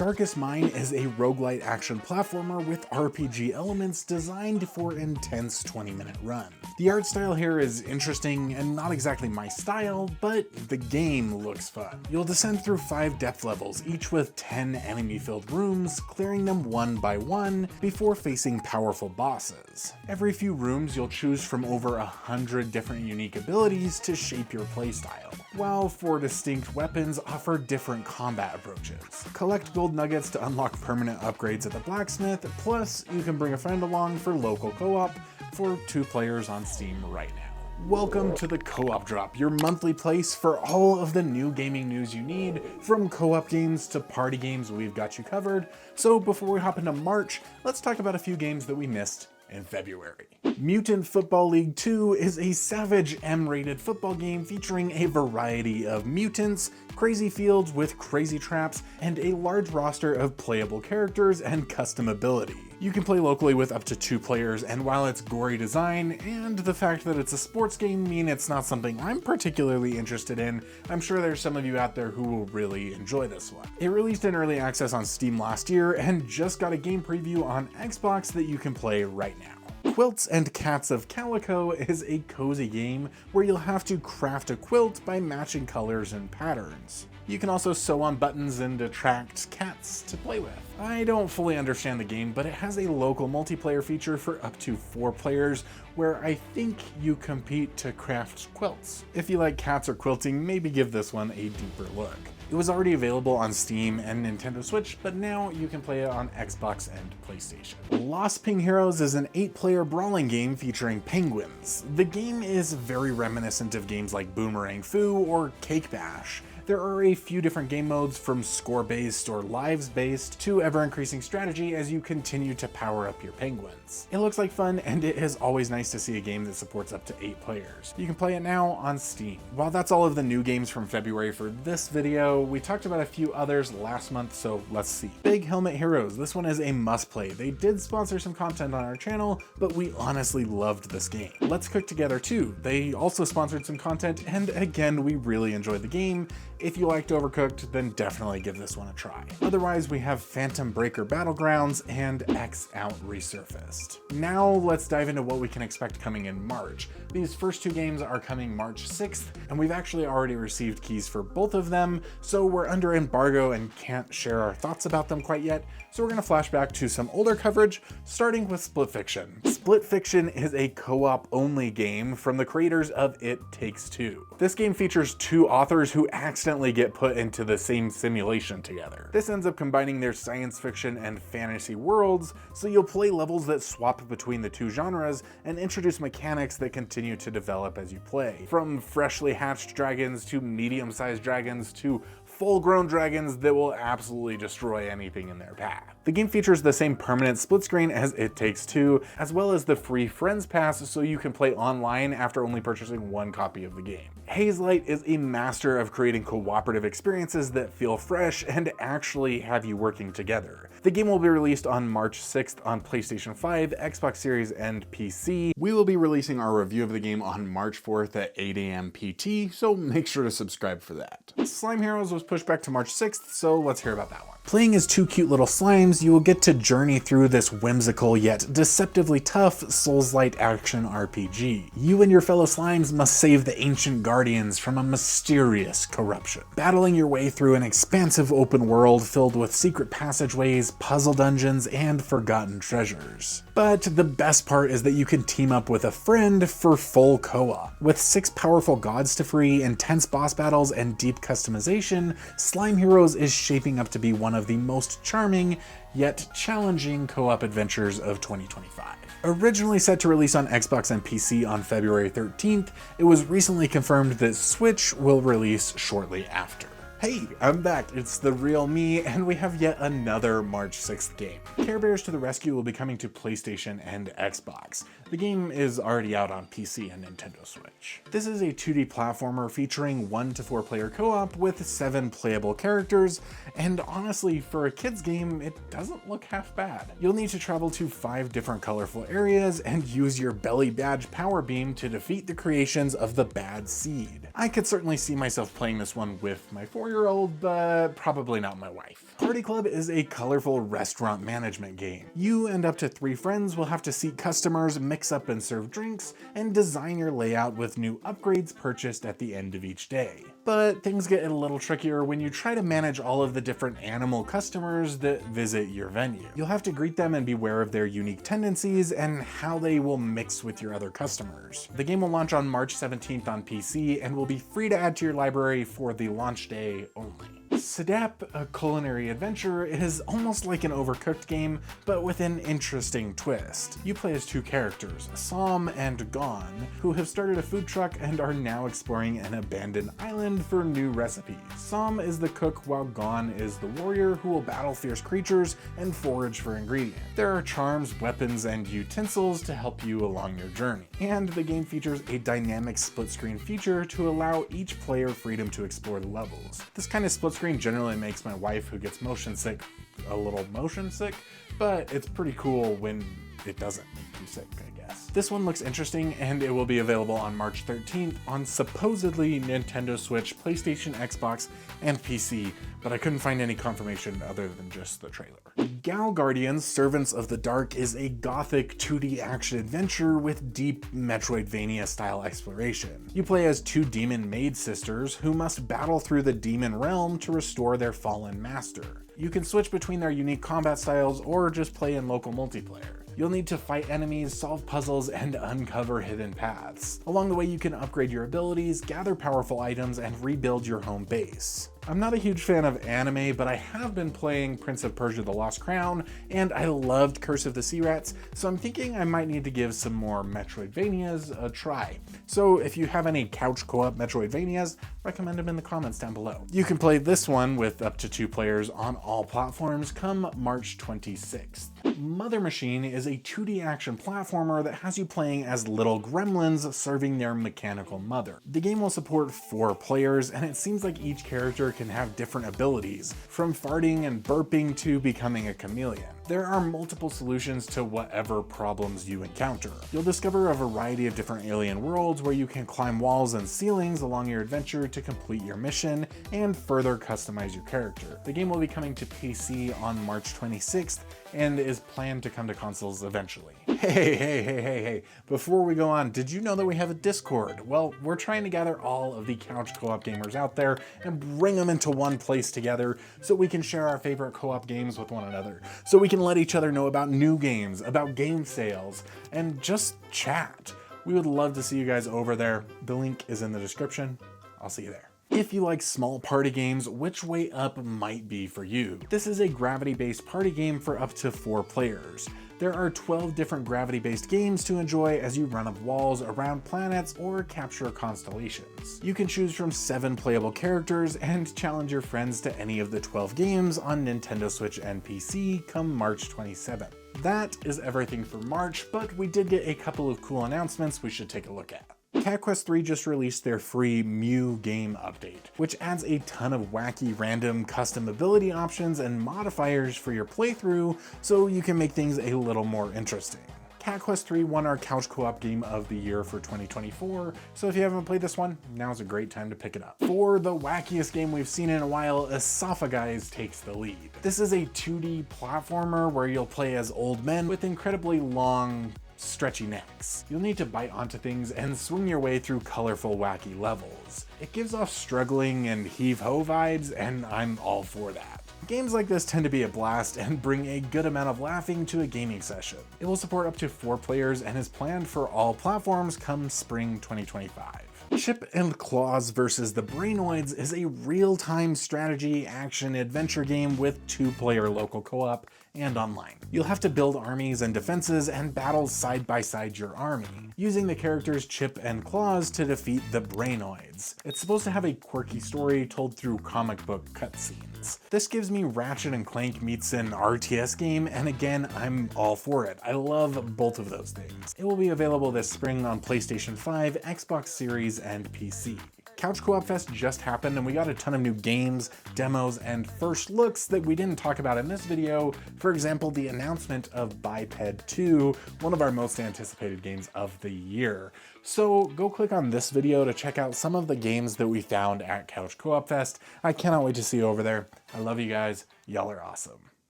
Darkest Mine is a roguelite action platformer with RPG elements designed for intense 20-minute run. The art style here is interesting and not exactly my style, but the game looks fun. You'll descend through 5 depth levels, each with 10 enemy-filled rooms, clearing them one by one before facing powerful bosses. Every few rooms you'll choose from over 100 different unique abilities to shape your playstyle, while 4 distinct weapons offer different combat approaches. Collect gold nuggets to unlock permanent upgrades at the blacksmith, plus you can bring a friend along for local co-op for 2 players on Steam right now. Welcome to the Co-op Drop, your monthly place for all of the new gaming news you need. From co-op games to party games, we've got you covered. So before we hop into March, let's talk about a few games that we missed in February. Mutant Football League 2 is a savage M-rated football game featuring a variety of mutants, crazy fields with crazy traps, and a large roster of playable characters and custom ability. You can play locally with up to 2 players, and while its gory design and the fact that it's a sports game mean it's not something I'm particularly interested in, I'm sure there's some of you out there who will really enjoy this one. It released in early access on Steam last year and just got a game preview on Xbox that you can play right now. Quilts and Cats of Calico is a cozy game where you'll have to craft a quilt by matching colors and patterns. You can also sew on buttons and attract cats to play with. I don't fully understand the game, but it has a local multiplayer feature for up to 4 players where I think you compete to craft quilts. If you like cats or quilting, maybe give this one a deeper look. It was already available on Steam and Nintendo Switch, but now you can play it on Xbox and PlayStation. Lost Ping Heroes is an 8-player brawling game featuring penguins. The game is very reminiscent of games like Boomerang Fu or Cake Bash. There are a few different game modes, from score-based or lives-based to ever-increasing strategy as you continue to power up your penguins. It looks like fun, and it is always nice to see a game that supports up to 8 players. You can play it now on Steam. While that's all of the new games from February for this video, we talked about a few others last month, so let's see. Big Helmet Heroes. This one is a must-play. They did sponsor some content on our channel, but we honestly loved this game. Let's Cook Together too. They also sponsored some content, and again, we really enjoyed the game. If you liked Overcooked, then definitely give this one a try. Otherwise, we have Phantom Breaker Battlegrounds and X Out Resurfaced. Now let's dive into what we can expect coming in March. These first 2 games are coming March 6th, and we've actually already received keys for both of them, so we're under embargo and can't share our thoughts about them quite yet, so we're gonna flash back to some older coverage, starting with Split Fiction. Split Fiction is a co-op only game from the creators of It Takes Two. This game features 2 authors who accidentally get put into the same simulation together. This ends up combining their science fiction and fantasy worlds, so you'll play levels that swap between the 2 genres and introduce mechanics that continue to develop as you play. From freshly hatched dragons to medium-sized dragons to full-grown dragons that will absolutely destroy anything in their path. The game features the same permanent split screen as It Takes Two, as well as the free Friends Pass so you can play online after only purchasing 1 copy of the game. Hazelight is a master of creating cooperative experiences that feel fresh and actually have you working together. The game will be released on March 6th on PlayStation 5, Xbox Series, and PC. We will be releasing our review of the game on March 4th at 8 AM PT, so make sure to subscribe for that. Slime Heroes was pushed back to March 6th, so let's hear about that one. Playing as 2 cute little slimes, you will get to journey through this whimsical yet deceptively tough Souls-like action RPG. You and your fellow slimes must save the ancient guardians from a mysterious corruption, battling your way through an expansive open world filled with secret passageways, puzzle dungeons, and forgotten treasures. But the best part is that you can team up with a friend for full co-op. With 6 powerful gods to free, intense boss battles, and deep customization, Slime Heroes is shaping up to be one of the most charming yet challenging co-op adventures of 2025. Originally set to release on Xbox and PC on February 13th, it was recently confirmed that Switch will release shortly after. Hey, I'm back, it's the real me, and we have yet another March 6th game. Care Bears to the Rescue will be coming to PlayStation and Xbox. The game is already out on PC and Nintendo Switch. This is a 2D platformer featuring 1 to 4 player co-op with 7 playable characters, and honestly, for a kid's game, it doesn't look half bad. You'll need to travel to 5 different colorful areas and use your belly badge power beam to defeat the creations of the Bad Seed. I could certainly see myself playing this one with my 4 4-year-old, but probably not my wife. Party Club is a colorful restaurant management game. You and up to 3 friends will have to seat customers, mix up and serve drinks, and design your layout with new upgrades purchased at the end of each day. But things get a little trickier when you try to manage all of the different animal customers that visit your venue. You'll have to greet them and be aware of their unique tendencies and how they will mix with your other customers. The game will launch on March 17th on PC and will be free to add to your library for the launch day only. Sadap, a culinary adventure, is almost like an Overcooked game, but with an interesting twist. You play as 2 characters, Sam and Gon, who have started a food truck and are now exploring an abandoned island for new recipes. Sam is the cook while Gon is the warrior who will battle fierce creatures and forage for ingredients. There are charms, weapons, and utensils to help you along your journey. And the game features a dynamic split-screen feature to allow each player freedom to explore the levels. This kind of split-screen generally makes my wife, who gets motion sick, a little motion sick, but it's pretty cool when it doesn't make you sick, I guess. This one looks interesting, and it will be available on March 13th on supposedly Nintendo Switch, PlayStation, Xbox, and PC, but I couldn't find any confirmation other than just the trailer. Gal Guardians Servants of the Dark is a gothic 2D action adventure with deep Metroidvania style exploration. You play as 2 demon maid sisters who must battle through the demon realm to restore their fallen master. You can switch between their unique combat styles or just play in local multiplayer. You'll need to fight enemies, solve puzzles, and uncover hidden paths. Along the way, you can upgrade your abilities, gather powerful items, and rebuild your home base. I'm not a huge fan of anime, but I have been playing Prince of Persia: The Lost Crown, and I loved Curse of the Sea Rats, so I'm thinking I might need to give some more Metroidvanias a try. So if you have any couch co-op Metroidvanias, recommend them in the comments down below. You can play this one with up to 2 players on all platforms come March 26th. Mother Machine is a 2D action platformer that has you playing as little gremlins serving their mechanical mother. The game will support 4 players, and it seems like each character can have different abilities, from farting and burping to becoming a chameleon. There are multiple solutions to whatever problems you encounter. You'll discover a variety of different alien worlds where you can climb walls and ceilings along your adventure to complete your mission and further customize your character. The game will be coming to PC on March 26th and is planned to come to consoles eventually. Hey, before we go on, did you know that we have a Discord? Well, we're trying to gather all of the couch co-op gamers out there and bring them into one place together so we can share our favorite co-op games with one another, so we can let each other know about new games, about game sales, and just chat. We would love to see you guys over there. The link is in the description. I'll see you there. If you like small party games, Which Way Up might be for you. This is a gravity-based party game for up to 4 players. There are 12 different gravity-based games to enjoy as you run up walls, around planets, or capture constellations. You can choose from 7 playable characters and challenge your friends to any of the 12 games on Nintendo Switch and PC come March 27th. That is everything for March, but we did get a couple of cool announcements we should take a look at. Cat Quest 3 just released their free Mew game update, which adds a ton of wacky, random, custom ability options and modifiers for your playthrough so you can make things a little more interesting. Cat Quest 3 won our Couch Co-op Game of the Year for 2024, so if you haven't played this one, now's a great time to pick it up. For the wackiest game we've seen in a while, Esophagize takes the lead. This is a 2D platformer where you'll play as old men with incredibly long, stretchy necks. You'll need to bite onto things and swing your way through colorful, wacky levels. It gives off struggling and heave-ho vibes, and I'm all for that. Games like this tend to be a blast and bring a good amount of laughing to a gaming session. It will support up to 4 players and is planned for all platforms come spring 2025. Chip and Clawz vs. the Brainoids is a real-time strategy action adventure game with 2-player local co-op and online. You'll have to build armies and defenses and battle side by side your army, using the characters Chip and Clawz to defeat the Brainoids. It's supposed to have a quirky story told through comic book cutscenes. This gives me Ratchet and Clank meets an RTS game, and again, I'm all for it. I love both of those things. It will be available this spring on PlayStation 5, Xbox Series, and PC. Couch Co-op Fest just happened and we got a ton of new games, demos, and first looks that we didn't talk about in this video. For example, the announcement of Biped 2, one of our most anticipated games of the year. So go click on this video to check out some of the games that we found at Couch Co-op Fest. I cannot wait to see you over there. I love you guys. Y'all are awesome.